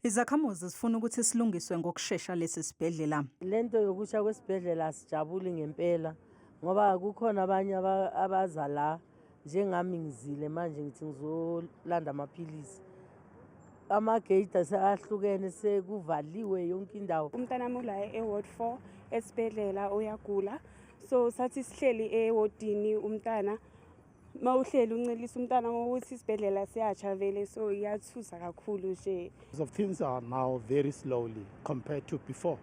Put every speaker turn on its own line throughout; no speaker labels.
Izakhamuzi zifuna ukuthi silungiswe ngokusheshsha lesi sibhedlela.
Lento yokusha kwesibhedlela sijabuli ngempela ngoba kukhona abanye abaza la njengami ngizile manje ngithi ngizolanda amaphilisi. Amagate ahlukene sekuvaliwe yonke indawo.
Umntana mula e-ward 4 esibhedlela uyagula. So sathi sihleli ewardini umntana mawuhleli uncelisa umntana ukuthi isibhedlela siyatsha vele so iyathusa kakhulu nje.
Things are now very slowly compared to before.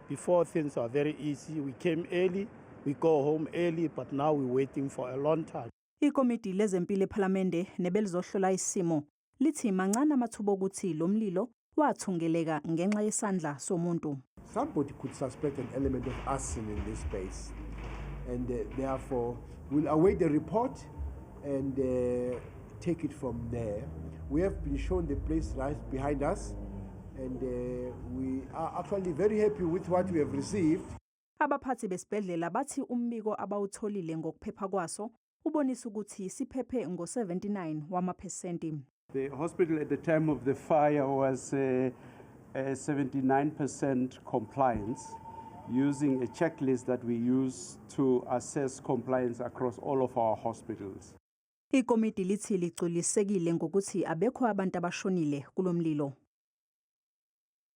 Before things were very easy. We came early, we go home early, but now we're waiting for a long time.
Ikomiti lezempilo ePhalamende nebelizohlola isimo lithi mancane amathuba ukuthi lo mlilo wathungeleka ngenxa yesandla somuntu.
Somebody could suspect an element of arson in this space, and therefore we'll await the report and take it from there. We have been shown the place right behind us, and we are actually very happy with what we have received.
Abaphathi besibhedlela bathi umbiko abawutholile ngokuphepha kwaso ubonisa ukuthi siphephe ngo-79 wamaphesenti.
The hospital at the time of the fire was 79% compliance, using a checklist that we use to assess compliance across all of our hospitals.
Ikomiti lithi ligculisekile ngokuthi abekho abantu abashonile kulomlilo.